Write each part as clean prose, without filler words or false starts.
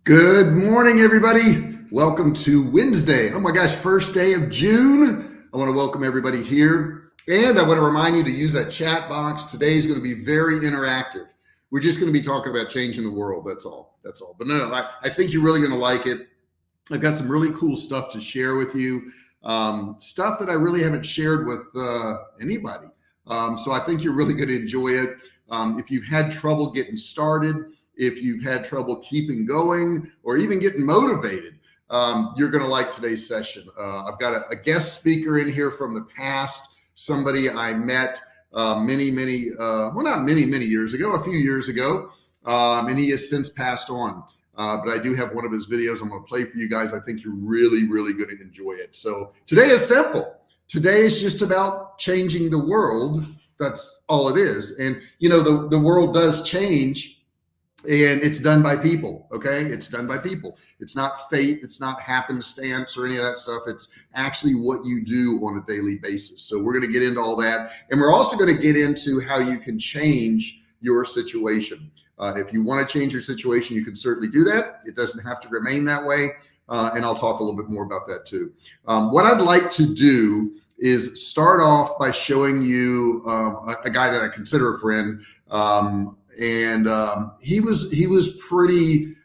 Good morning, everybody. Welcome to Wednesday. Oh my gosh, first day of June. I want to welcome everybody here. And I want to remind you to use that chat box. Today is going to be very interactive. We're just going to be talking about changing the world. That's all. But no, I think you're really going to like it. I've got some really cool stuff to share with you. Stuff that I really haven't shared with anybody. So I think you're really going to enjoy it. If you've had trouble getting started, if you've had trouble keeping going or even getting motivated, you're going to like today's session. I've got a guest speaker in here from the past, somebody I met not many years ago, a few years ago, and he has since passed on. But I do have one of his videos I'm going to play for you guys. I think you're really going to enjoy it. So today is simple. Today is just about changing the world. That's all it is. And, you know, the world does change. And it's done by people, okay? It's done by people. It's not fate. It's not happenstance or any of that stuff. It's actually what you do on a daily basis. So we're going to get into all that. And we're also going to get into how you can change your situation. If you want to change your situation, you can certainly do that. It doesn't have to remain that way. And I'll talk a little bit more about that too. What I'd like to do is start off by showing you a guy that I consider a friend. He was pretty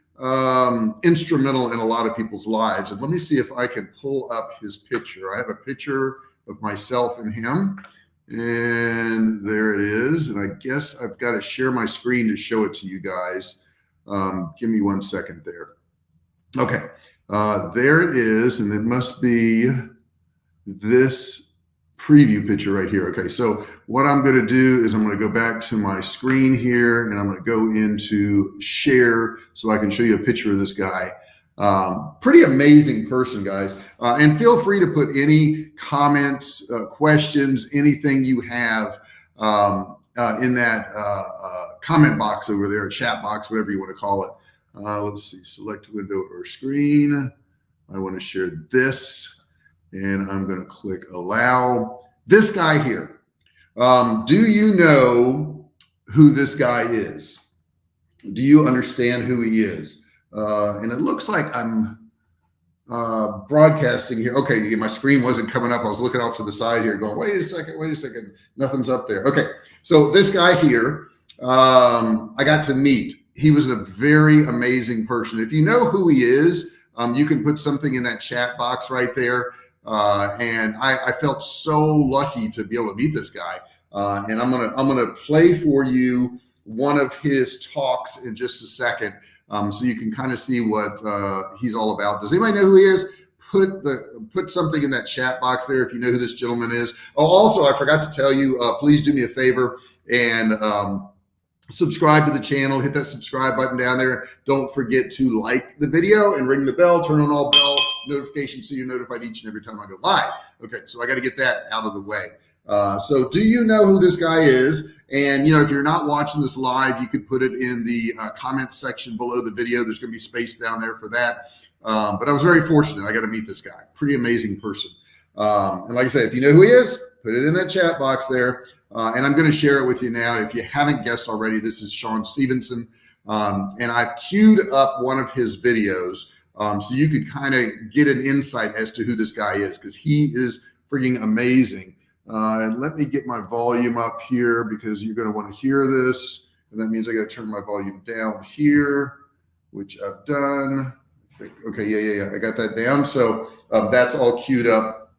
instrumental in a lot of people's lives. And let me see if I can pull up his picture. I have a picture of myself and him, and there it is. And I guess I've got to share my screen to show it to you guys. Give me 1 second there. Okay, there it is, and it must be this preview picture right here. Okay, so what I'm going to do is I'm going to go back to my screen here, and I'm going to go into share so I can show you a picture of this guy. Pretty amazing person, guys. And feel free to put any comments, questions, anything you have in that comment box over there, chat box, whatever you want to call it. Let's see, select window or screen. I want to share this. And I'm going to click allow. This guy here. Do you know who this guy is? Do you understand who he is? And it looks like I'm broadcasting here. Okay, my screen wasn't coming up. I was looking off to the side here going, wait a second. Nothing's up there. Okay, so this guy here, I got to meet. He was a very amazing person. If you know who he is, you can put something in that chat box right there. And I felt so lucky to be able to meet this guy. And I'm gonna play for you one of his talks in just a second, so you can kind of see what he's all about. Does anybody know who he is? Put something in that chat box there if you know who this gentleman is. Oh, also, I forgot to tell you, please do me a favor and subscribe to the channel. Hit that subscribe button down there. Don't forget to like the video and ring the bell. Turn on all bell notifications so you're notified each and every time I go live. Okay, so I got to get that out of the way. So do you know who this guy is? And, you know, if you're not watching this live, you could put it in the comment section below the video. There's going to be space down there for that. But I was very fortunate. I got to meet this guy. Pretty amazing person. And like I said, if you know who he is, put it in that chat box there. And I'm going to share it with you now. If you haven't guessed already, this is Stephenson. And I've queued up one of his videos. So you could kind of get an insight as to who this guy is, because he is freaking amazing. And let me get my volume up here because you're going to want to hear this. And that means I got to turn my volume down here, which I've done. Okay, yeah. I got that down. So that's all queued up.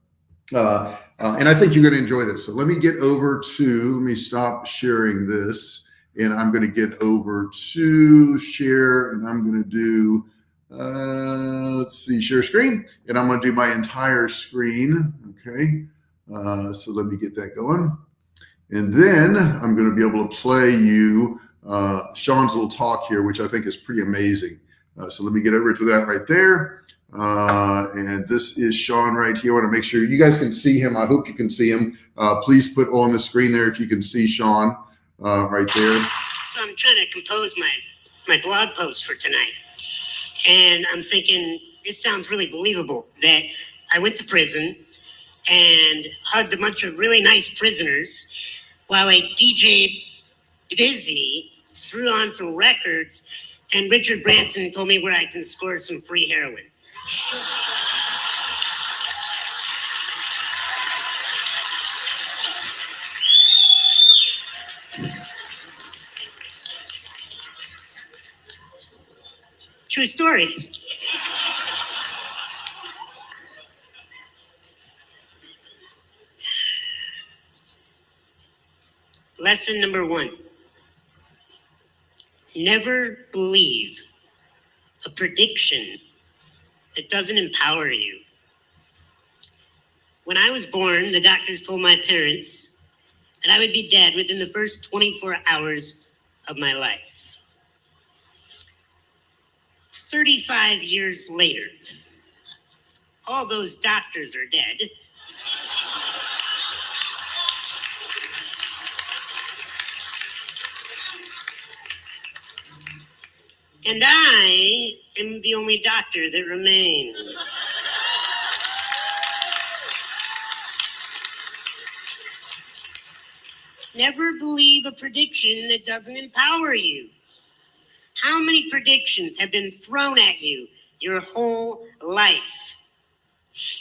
And I think you're going to enjoy this. So let me stop sharing this. And I'm going to get over to share, and I'm going to do, let's see, share screen. And I'm going to do my entire screen. Okay. So let me get that going. And then I'm going to be able to play you Sean's little talk here, which I think is pretty amazing. So let me get over to that right there. And this is Sean right here. I want to make sure you guys can see him. I hope you can see him. Please put on the screen there if you can see Sean right there. So I'm trying to compose my blog post for tonight. And I'm thinking, it sounds really believable that I went to prison and hugged a bunch of really nice prisoners while I DJ'd busy, threw on some records, And Richard Branson told me where I can score some free heroin. True story. Lesson number 1. Never believe a prediction that doesn't empower you. When I was born, the doctors told my parents that I would be dead within the first 24 hours of my life. 35 years later, all those doctors are dead. And I am the only doctor that remains. Never believe a prediction that doesn't empower you. How many predictions have been thrown at you your whole life?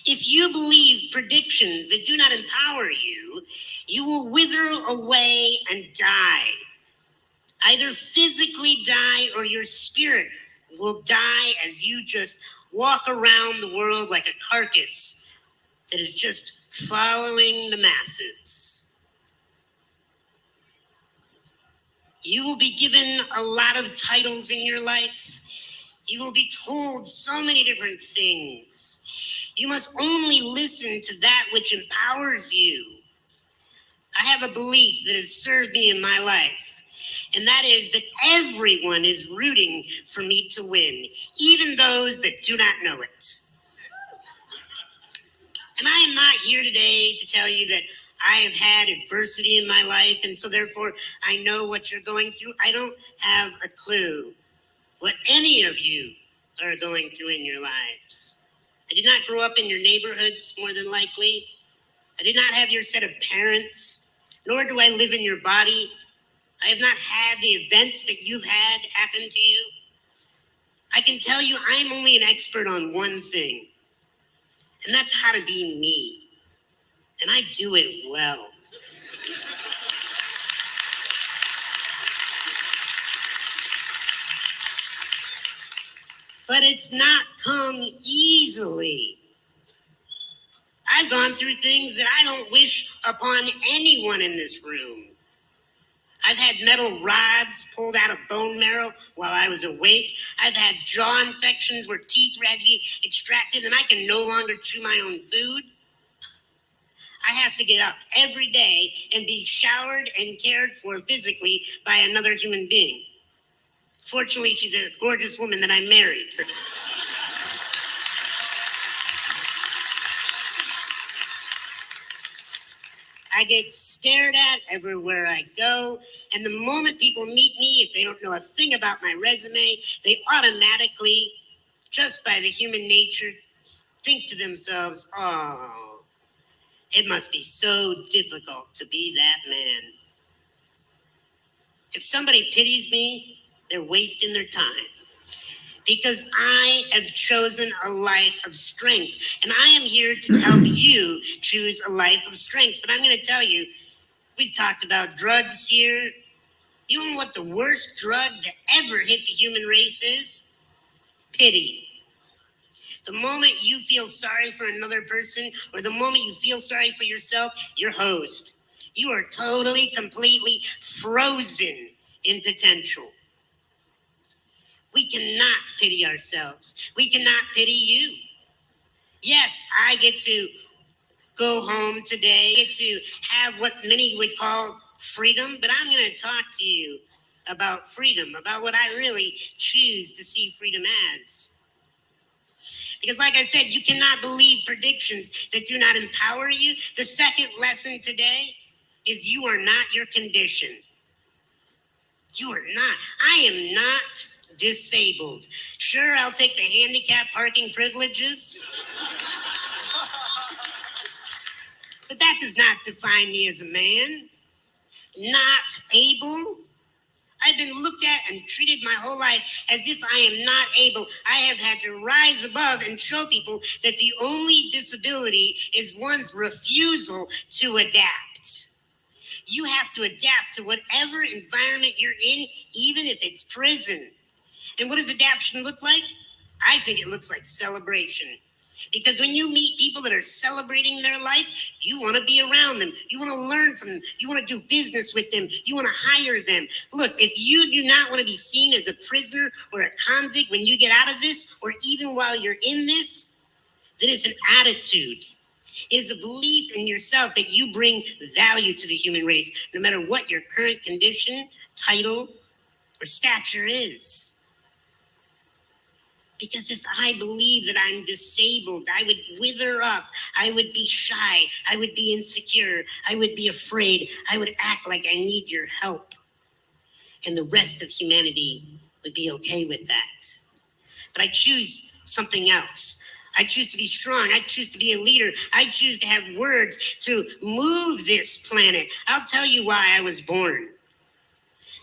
If you believe predictions that do not empower you, you will wither away and die. Either physically die or your spirit will die as you just walk around the world like a carcass that is just following the masses. You will be given a lot of titles in your life. You will be told so many different things. You must only listen to that which empowers you. I have a belief that has served me in my life, and that is that everyone is rooting for me to win, even those that do not know it. And I am not here today to tell you that I have had adversity in my life, and so therefore I know what you're going through. I don't have a clue what any of you are going through in your lives. I did not grow up in your neighborhoods, more than likely. I did not have your set of parents, nor do I live in your body. I have not had the events that you've had happen to you. I can tell you I'm only an expert on one thing, and that's how to be me. And I do it well. But it's not come easily. I've gone through things that I don't wish upon anyone in this room. I've had metal rods pulled out of bone marrow while I was awake. I've had jaw infections where teeth had to be extracted and I can no longer chew my own food. I have to get up every day and be showered and cared for physically by another human being. Fortunately, she's a gorgeous woman that I married. I get stared at everywhere I go, and the moment people meet me, if they don't know a thing about my resume, they automatically, just by the human nature, think to themselves, oh, it must be so difficult to be that man. If somebody pities me, they're wasting their time. Because I have chosen a life of strength. And I am here to help you choose a life of strength. But I'm going to tell you, we've talked about drugs here. You know what the worst drug that ever hit the human race is? Pity. The moment you feel sorry for another person, or the moment you feel sorry for yourself, you're hosed. You are totally, completely frozen in potential. We cannot pity ourselves. We cannot pity you. Yes, I get to go home today, get to have what many would call freedom, but I'm going to talk to you about freedom, about what I really choose to see freedom as. Because like I said, you cannot believe predictions that do not empower you. The second lesson today is you are not your condition. You are not. I am not disabled. Sure, I'll take the handicap parking privileges, but that does not define me as a man. Not able. I've been looked at and treated my whole life as if I am not able. I have had to rise above and show people that the only disability is one's refusal to adapt. You have to adapt to whatever environment you're in, even if it's prison. And what does adaptation look like? I think it looks like celebration. Because when you meet people that are celebrating their life, you want to be around them. You want to learn from them. You want to do business with them. You want to hire them. Look, if you do not want to be seen as a prisoner or a convict when you get out of this, or even while you're in this, then it's an attitude. It is a belief in yourself that you bring value to the human race, no matter what your current condition, title, or stature is. Because if I believe that I'm disabled, I would wither up. I would be shy. I would be insecure. I would be afraid. I would act like I need your help. And the rest of humanity would be okay with that. But I choose something else. I choose to be strong. I choose to be a leader. I choose to have words to move this planet. I'll tell you why I was born.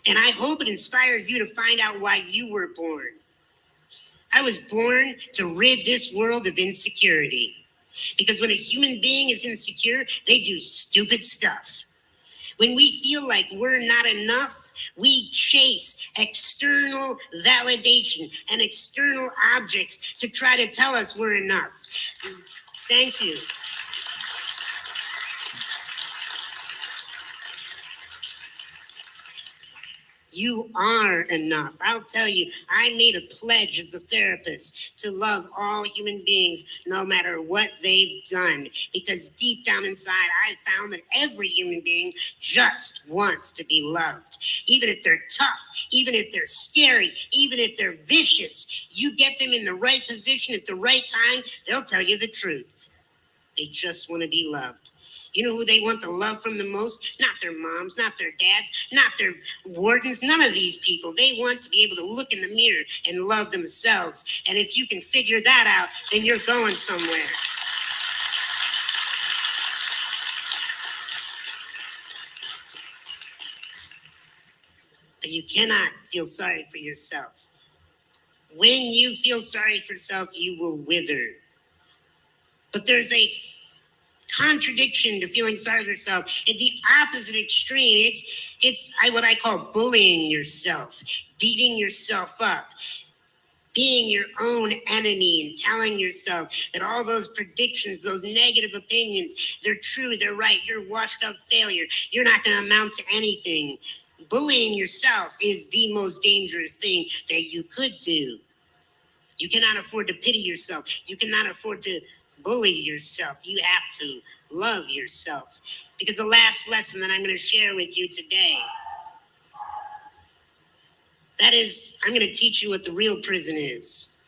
And I hope it inspires you to find out why you were born. I was born to rid this world of insecurity. Because when a human being is insecure, they do stupid stuff. When we feel like we're not enough, we chase external validation and external objects to try to tell us we're enough. Thank you. You are enough. I'll tell you, I made a pledge as a therapist to love all human beings no matter what they've done. Because deep down inside, I found that every human being just wants to be loved. Even if they're tough, even if they're scary, even if they're vicious, you get them in the right position at the right time, they'll tell you the truth. They just want to be loved. You know who they want the love from the most? Not their moms, not their dads, not their wardens, none of these people. They want to be able to look in the mirror and love themselves. And if you can figure that out, then you're going somewhere. But you cannot feel sorry for yourself. When you feel sorry for yourself, you will wither. But there's a contradiction to feeling sorry for yourself. It's the opposite extreme. It's what I call bullying yourself, beating yourself up, being your own enemy and telling yourself that all those predictions, those negative opinions, they're true, they're right, you're washed up failure, you're not going to amount to anything. Bullying yourself is the most dangerous thing that you could do. You cannot afford to pity yourself. You cannot afford to bully yourself. You have to love yourself. Because the last lesson that I'm going to share with you today, that is, I'm going to teach you what the real prison is.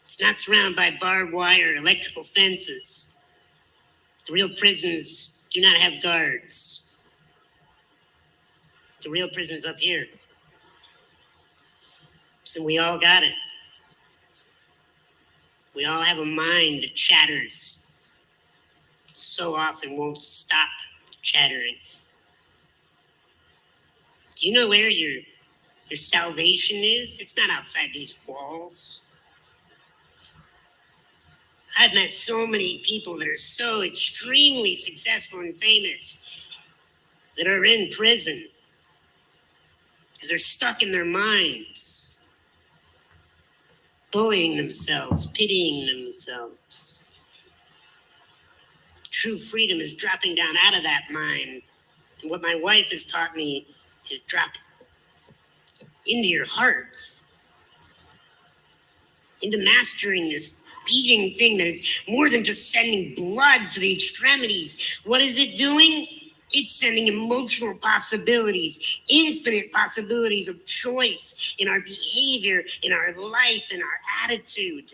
It's not surrounded by barbed wire or electrical fences. The real prisons do not have guards. The real prison is up here. And we all got it. We all have a mind that chatters. So often won't stop chattering. Do you know where your salvation is? It's not outside these walls. I've met so many people that are so extremely successful and famous that are in prison because they're stuck in their minds, bullying themselves, pitying themselves. True freedom is dropping down out of that mind. And what my wife has taught me is drop into your hearts, into mastering this beating thing that is more than just sending blood to the extremities. What is it doing? It's sending emotional possibilities, infinite possibilities of choice in our behavior, in our life, in our attitude.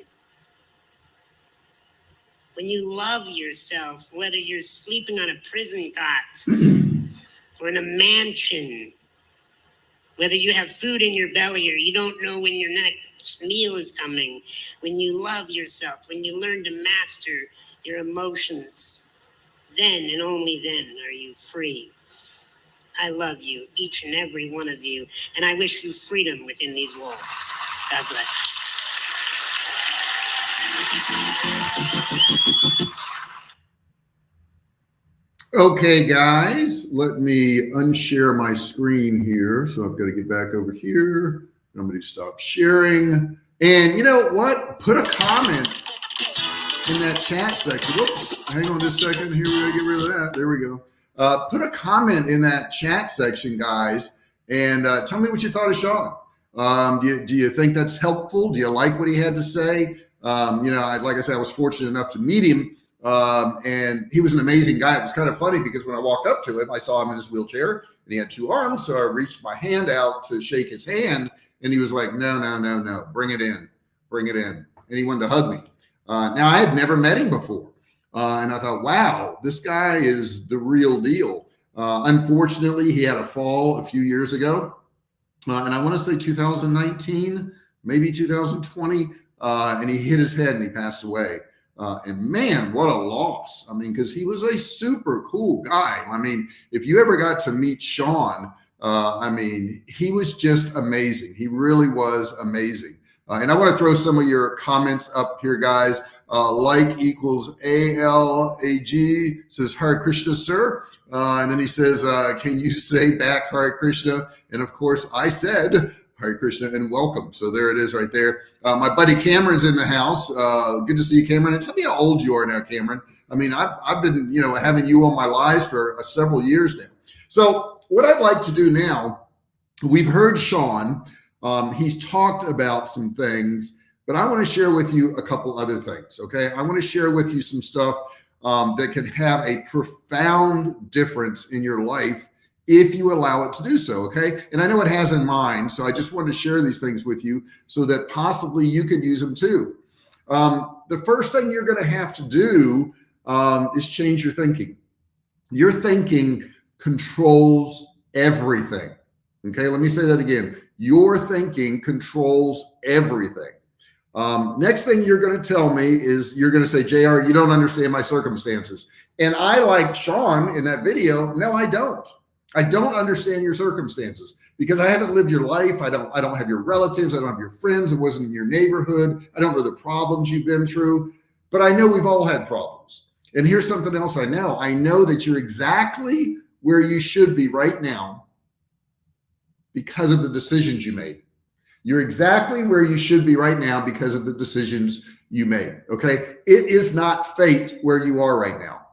When you love yourself, whether you're sleeping on a prison cot or in a mansion, whether you have food in your belly or you don't know when your next meal is coming, when you love yourself, when you learn to master your emotions, then and only then are you free. I love you, each and every one of you, and I wish you freedom within these walls. God bless. Okay, guys, let me unshare my screen here. So I've got to get back over here. I'm going to stop sharing. And you know what? Put a comment in that chat section. Whoops, hang on just a second. Here we go. Get rid of that. There we go. Put a comment in that chat section, guys, and tell me what you thought of Sean. Do you think that's helpful? Do you like what he had to say? Like I said, I was fortunate enough to meet him. And he was an amazing guy. It was kind of funny because when I walked up to him, I saw him in his wheelchair and he had 2 arms. So I reached my hand out to shake his hand and he was like, no, bring it in. And he wanted to hug me. Now I had never met him before. And I thought, wow, this guy is the real deal. Unfortunately, he had a fall a few years ago. And I want to say 2019, maybe 2020. And he hit his head and he passed away. And man, what a loss. I mean, because he was a super cool guy. I mean, if you ever got to meet Sean, he was just amazing. He really was amazing. And I want to throw some of your comments up here, guys. Like equals ALAG says, Hare Krishna, sir. And then he says, can you say back Hare Krishna? And of course, I said, Hare Krishna and welcome. So there it is right there. My buddy Cameron's in the house. Good to see you, Cameron. And tell me how old you are now, Cameron. I mean, I've been, having you on my lives for several years now. So what I'd like to do now, we've heard Sean. He's talked about some things, but I want to share with you a couple other things. Okay. I want to share with you some stuff that can have a profound difference in your life if you allow it to do so, okay? And I know it has in mind, so I just wanted to share these things with you so that possibly you can use them too. The first thing you're gonna have to do is change your thinking. Your thinking controls everything, okay? Let me say that again. Your thinking controls everything. Next thing you're gonna tell me is you're gonna say, JR, you don't understand my circumstances. And I, like Sean in that video, no, I don't. I don't understand your circumstances because I haven't lived your life. I don't have your relatives. I don't have your friends. It wasn't in your neighborhood. I don't know the problems you've been through, but I know we've all had problems. And here's something else I know. I know that you're exactly where you should be right now because of the decisions you made. You're exactly where you should be right now because of the decisions you made, okay? It is not fate where you are right now.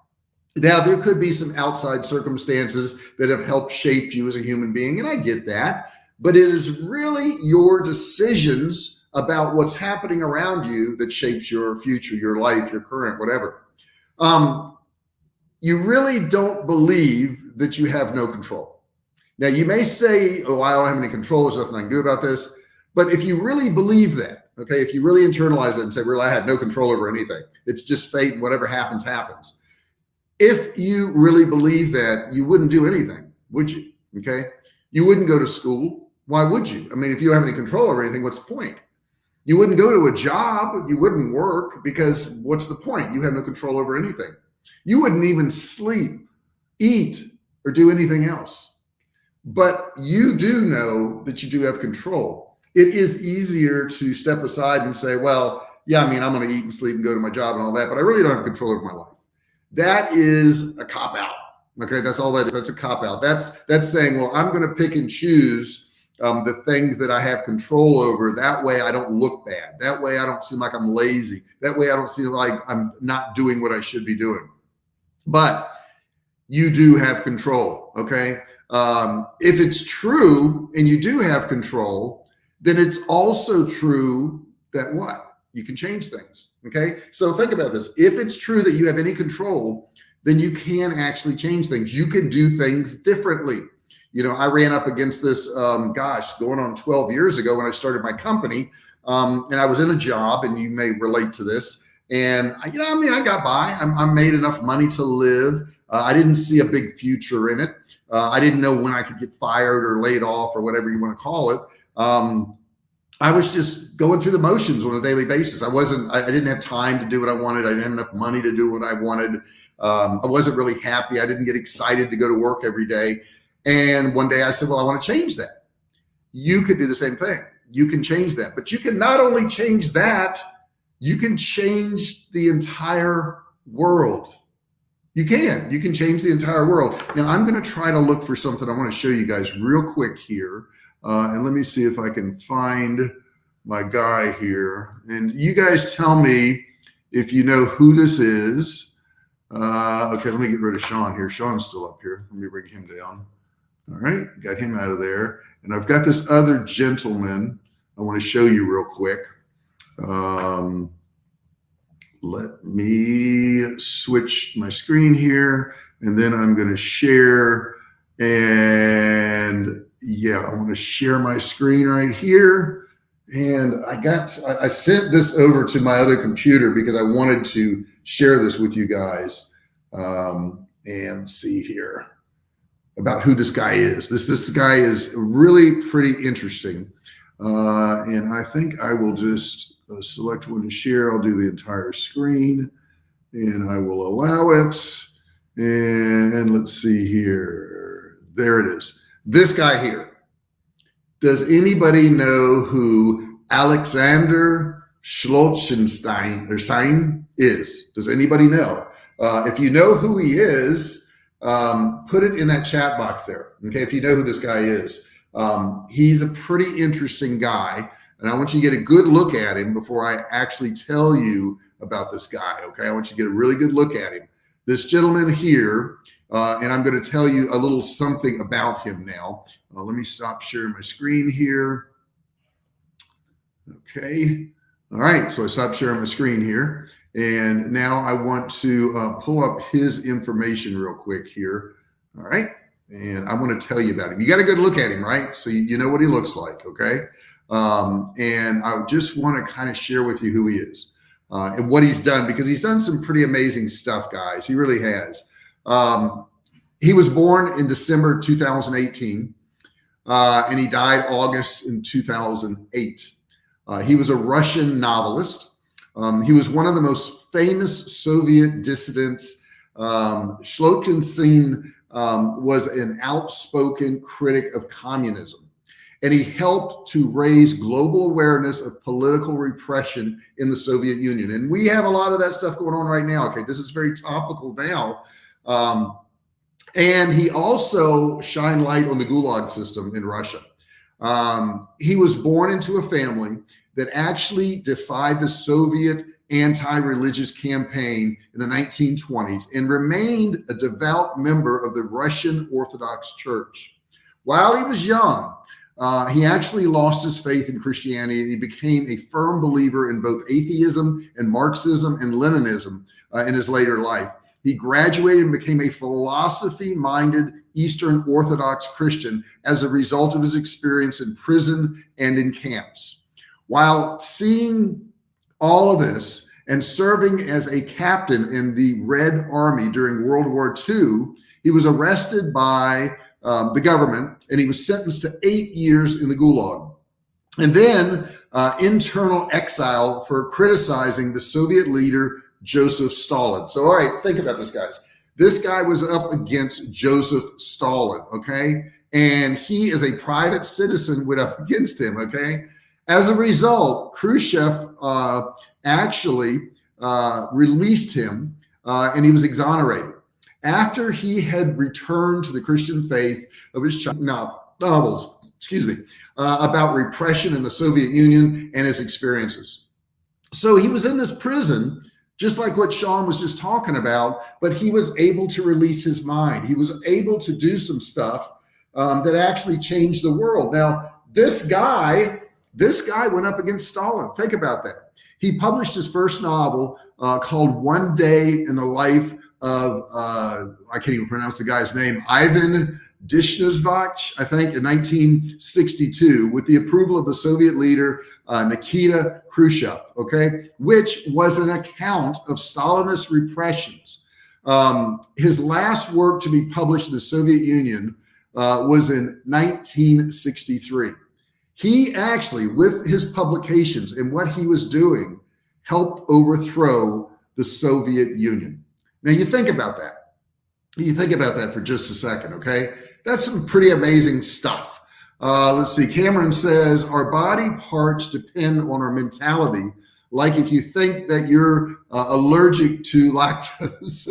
Now, there could be some outside circumstances that have helped shape you as a human being, and I get that, but it is really your decisions about what's happening around you that shapes your future, your life, your current, whatever. You really don't believe that you have no control. Now, you may say, oh, I don't have any control, there's nothing I can do about this, but if you really believe that, okay, if you really internalize that and say, really, I had no control over anything, it's just fate and whatever happens, happens. If you really believe that, you wouldn't do anything, would you? Okay. You wouldn't go to school. Why would you? I mean, if you don't have any control over anything, what's the point? You wouldn't go to a job. You wouldn't work because what's the point? You have no control over anything. You wouldn't even sleep, eat, or do anything else. But you do know that you do have control. It is easier to step aside and say, well, yeah, I mean, I'm going to eat and sleep and go to my job and all that, but I really don't have control over my life. That is a cop-out. Okay, that's all that is. That's a cop-out. That's saying, well, I'm going to pick and choose the things that I have control over. That way I don't look bad. That way I don't seem like I'm lazy. That way I don't seem like I'm not doing what I should be doing. But you do have control, okay? If it's true and you do have control, then it's also true that what? You can change things, okay? So think about this. If it's true that you have any control, then you can actually change things. You can do things differently. I ran up against this, going on 12 years ago when I started my company, and I was in a job, and you may relate to this. And, I got by. I made enough money to live. I didn't see a big future in it. I didn't know when I could get fired or laid off or whatever you want to call it. I was just going through the motions on a daily basis. I didn't have time to do what I wanted. I didn't have enough money to do what I wanted. I wasn't really happy. I didn't get excited to go to work every day. And one day I said, well, I want to change that. You could do the same thing. You can change that. But you can not only change that, you can change the entire world. You can change the entire world. Now I'm going to try to look for something I want to show you guys real quick here. And let me see if I can find my guy here. And you guys tell me if you know who this is. Okay, let me get rid of Sean here. Sean's still up here. Let me bring him down. All right, got him out of there. And I've got this other gentleman I want to show you real quick. Let me switch my screen here, and then I'm going to share. And yeah, I want to share my screen right here. And I sent this over to my other computer because I wanted to share this with you guys. And see here about who this guy is. This guy is really pretty interesting. And I think I will just select one to share. I'll do the entire screen and I will allow it. And let's see here. There it is. This guy here. Does anybody know who Alexander Schlottenstein is? Does anybody know? If you know who he is, put it in that chat box there. Okay, if you know who this guy is. He's a pretty interesting guy, and I want you to get a good look at him before I actually tell you about this guy. Okay, I want you to get a really good look at him. This gentleman here, and I'm going to tell you a little something about him now. Let me stop sharing my screen here. Okay. All right, so I stopped sharing my screen here, and now I want to pull up his information real quick here. All right, and I want to tell you about him. You got a good look at him, right? So you know what he looks like, okay? And I just want to kind of share with you who he is and what he's done, because he's done some pretty amazing stuff, guys. He really has. He was born in December 2018, and he died August in 2008. He was a Russian novelist. He was one of the most famous Soviet dissidents. Shlottenstein was an outspoken critic of communism, and he helped to raise global awareness of political repression in the Soviet Union. And we have a lot of that stuff going on right now. Okay, this is very topical now. And he also shined light on the Gulag system in Russia. He was born into a family that actually defied the Soviet anti-religious campaign in the 1920s and remained a devout member of the Russian Orthodox Church. While he was young, he actually lost his faith in Christianity, and he became a firm believer in both atheism and Marxism and Leninism in his later life. He graduated and became a philosophy-minded Eastern Orthodox Christian as a result of his experience in prison and in camps. While seeing all of this and serving as a captain in the Red Army during World War II, he was arrested by the government, and he was sentenced to 8 years in the Gulag. And then internal exile for criticizing the Soviet leader, Joseph Stalin. So, all right, think about this, guys. This guy was up against Joseph Stalin, okay? And he, as a private citizen, went up against him, okay? As a result, Khrushchev actually released him, and he was exonerated after he had returned to the Christian faith of his novels, about repression in the Soviet Union and his experiences. So he was in this prison, just like what Sean was just talking about, but he was able to release his mind. He was able to do some stuff that actually changed the world. Now, this guy went up against Stalin. Think about that. He published his first novel called One Day in the Life of, I can't even pronounce the guy's name, Ivan Denisovic, I think, in 1962, with the approval of the Soviet leader Nikita Khrushchev, okay, which was an account of Stalinist repressions. His last work to be published in the Soviet Union was in 1963. He actually, with his publications and what he was doing, helped overthrow the Soviet Union. Now you think about that. You think about that for just a second, okay? That's some pretty amazing stuff. Let's see. Cameron says, our body parts depend on our mentality. Like if you think that you're allergic to lactose,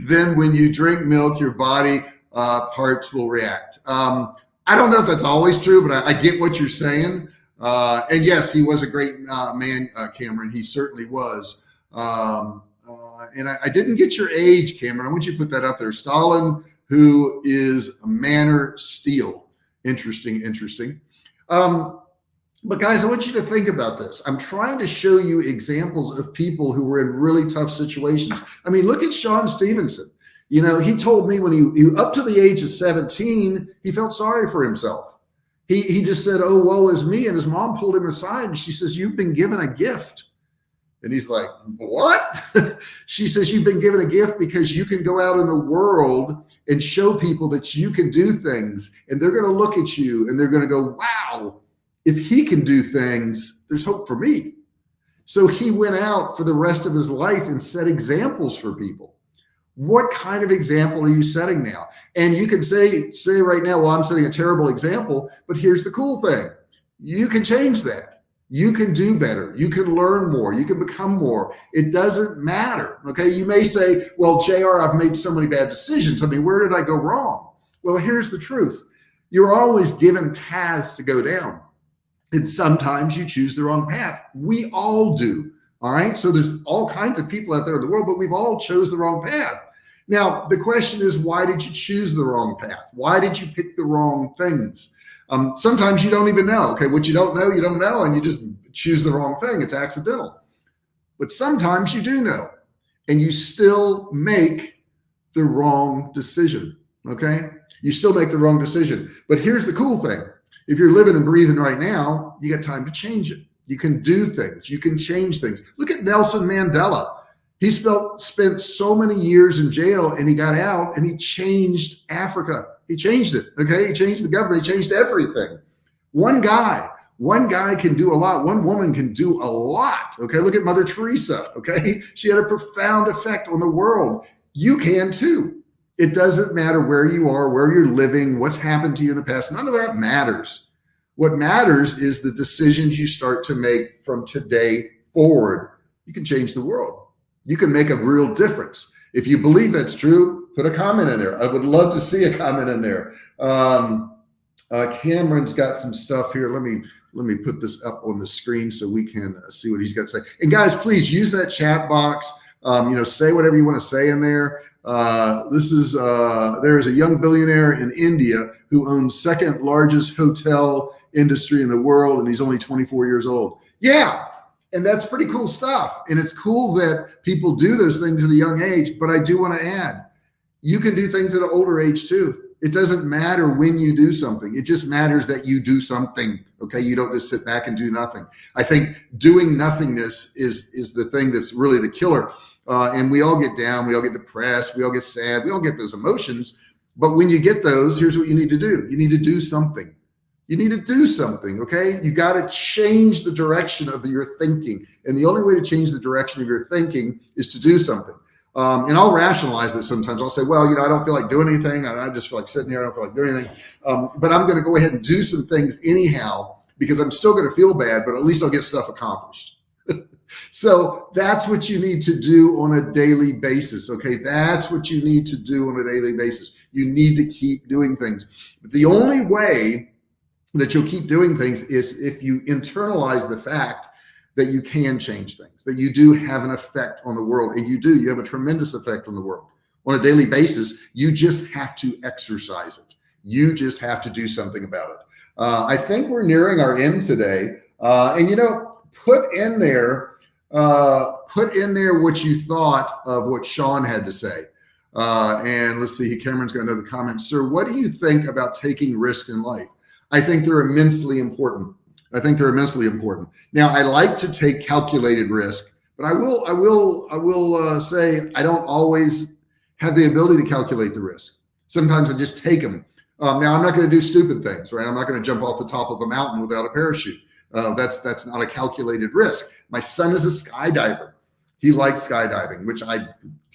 then when you drink milk, your body parts will react. I don't know if that's always true, but I get what you're saying. And yes, he was a great man, Cameron. He certainly was. And I didn't get your age, Cameron. I want you to put that up there. Stalin, who is Manor Steel. Interesting. But guys, I want you to think about this. I'm trying to show you examples of people who were in really tough situations. I mean, look at Sean Stephenson. You know, he told me when he up to the age of 17, he felt sorry for himself. He just said, oh, woe is me. And his mom pulled him aside and she says, you've been given a gift. And he's like, what? She says, you've been given a gift because you can go out in the world and show people that you can do things. And they're going to look at you and they're going to go, wow, if he can do things, there's hope for me. So he went out for the rest of his life and set examples for people. What kind of example are you setting now? And you can say right now, well, I'm setting a terrible example, but here's the cool thing. You can change that. You can do better. You can learn more. You can become more. It doesn't matter. Okay. You may say, well, JR, I've made so many bad decisions. I mean, where did I go wrong? Well, here's the truth. You're always given paths to go down. And sometimes you choose the wrong path. We all do. All right. So there's all kinds of people out there in the world, but we've all chose the wrong path. Now, the question is, why did you choose the wrong path? Why did you pick the wrong things? Sometimes you don't even know. Okay, what you don't know, and you just choose the wrong thing. It's accidental. But sometimes you do know, and you still make the wrong decision. Okay, you still make the wrong decision. But here's the cool thing. If you're living and breathing right now, you got time to change it. You can do things. You can change things. Look at Nelson Mandela. He spent so many years in jail and he got out and he changed Africa. He changed it. Okay. He changed the government. He changed everything. One guy can do a lot. One woman can do a lot. Okay. Look at Mother Teresa. Okay. She had a profound effect on the world. You can too. It doesn't matter where you are, where you're living, what's happened to you in the past. None of that matters. What matters is the decisions you start to make from today forward. You can change the world. You can make a real difference. If you believe that's true, put a comment in there. I would love to see a comment in there. Cameron's got some stuff here. Let me put this up on the screen so we can see what he's got to say. And guys, please use that chat box. Say whatever you want to say in there. There is a young billionaire in India who owns second largest hotel industry in the world, and he's only 24 years old. Yeah. And that's pretty cool stuff. And it's cool that people do those things at a young age. But I do want to add, you can do things at an older age too. It doesn't matter when you do something. It just matters that you do something. Okay. You don't just sit back and do nothing. I think doing nothingness is the thing that's really the killer. And we all get down. We all get depressed. We all get sad. We all get those emotions. But when you get those, here's what you need to do. You need to do something. You need to do something, okay? You got to change the direction of your thinking. And the only way to change the direction of your thinking is to do something. And I'll rationalize this sometimes. I'll say, well, I don't feel like doing anything. I just feel like sitting here. I don't feel like doing anything. But I'm going to go ahead and do some things anyhow because I'm still going to feel bad, but at least I'll get stuff accomplished. So that's what you need to do on a daily basis, okay? That's what you need to do on a daily basis. You need to keep doing things. But the only way that you'll keep doing things is if you internalize the fact that you can change things, that you do have an effect on the world, and you have a tremendous effect on the world on a daily basis. You just have to exercise it. You just have to do something about it. I think we're nearing our end today. Put in there what you thought of what Sean had to say. And let's see, Cameron's got another comment. Sir, what do you think about taking risks in life? I think they're immensely important. Now, I like to take calculated risk, but I will say I don't always have the ability to calculate the risk. Sometimes I just take them. Now, I'm not going to do stupid things, right? I'm not going to jump off the top of a mountain without a parachute. That's not a calculated risk. My son is a skydiver. He likes skydiving, which I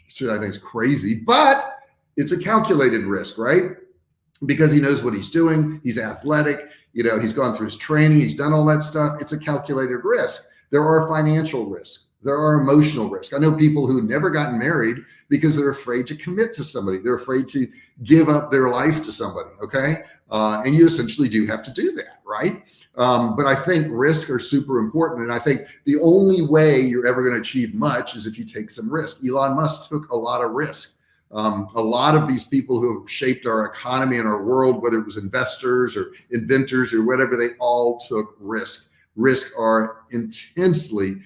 think is crazy, but it's a calculated risk, right? because he knows what he's doing. He's athletic. You know, he's gone through his training. He's done all that stuff. It's a calculated risk. There are financial risks. There are emotional risks. I know people who never gotten married because they're afraid to commit to somebody. They're afraid to give up their life to somebody. Okay. And you essentially do have to do that, right? But I think risks are super important. And I think the only way you're ever going to achieve much is if you take some risk. Elon Musk took a lot of risk. A lot of these people who have shaped our economy and our world, whether it was investors or inventors or whatever, they all took risk. Risks are intensely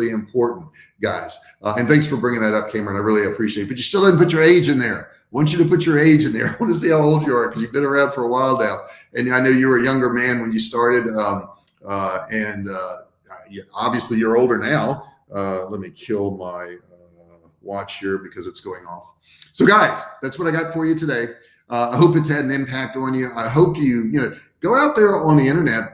important, guys. And thanks for bringing that up, Cameron. I really appreciate it. But you still didn't put your age in there. I want you to put your age in there. I want to see how old you are because you've been around for a while now. And I know you were a younger man when you started. Obviously you're older now. Let me kill my watch here because it's going off. So guys, that's what I got for you today. I hope it's had an impact on you. I hope you go out there on the internet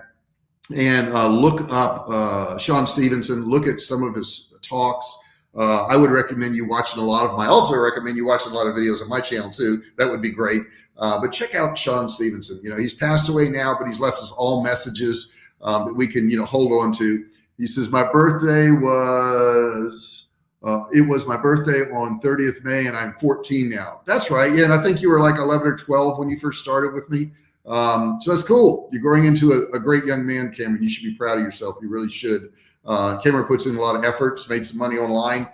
and look up Sean Stephenson, look at some of his talks. I would recommend you watching also recommend you watching a lot of videos on my channel too. That would be great. But check out Sean Stephenson. He's passed away now, but he's left us all messages that we can, hold on to. He says, my birthday was, it was my birthday on 30th May and I'm 14 now. That's right. Yeah. And I think you were like 11 or 12 when you first started with me. So that's cool. You're growing into a great young man, Cameron. You should be proud of yourself. You really should. Cameron puts in a lot of efforts, made some money online,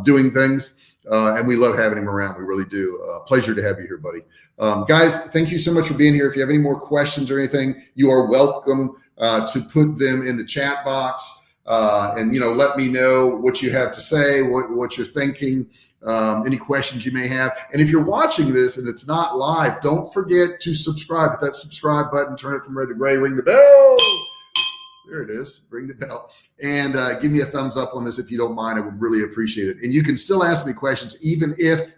doing things. And we love having him around. We really do. Pleasure to have you here, buddy. Guys, thank you so much for being here. If you have any more questions or anything, you are welcome to put them in the chat box. And let me know what you have to say, what you're thinking, any questions you may have. And if you're watching this and it's not live, don't forget to subscribe. Hit that subscribe button, turn it from red to gray, ring the bell. There it is. Ring the bell. And give me a thumbs up on this if you don't mind. I would really appreciate it. And you can still ask me questions even if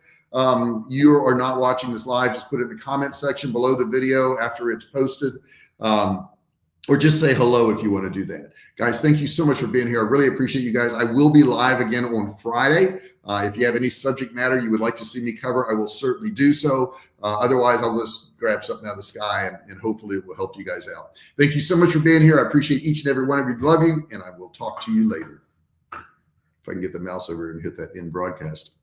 you are not watching this live. Just put it in the comment section below the video after it's posted. Or just say hello if you want to do that. Guys, thank you so much for being here. I really appreciate you guys. I will be live again on Friday. If you have any subject matter you would like to see me cover, I will certainly do so. Otherwise, I'll just grab something out of the sky and hopefully it will help you guys out. Thank you so much for being here. I appreciate each and every one of you. Love you, and I will talk to you later. If I can get the mouse over and hit that end broadcast.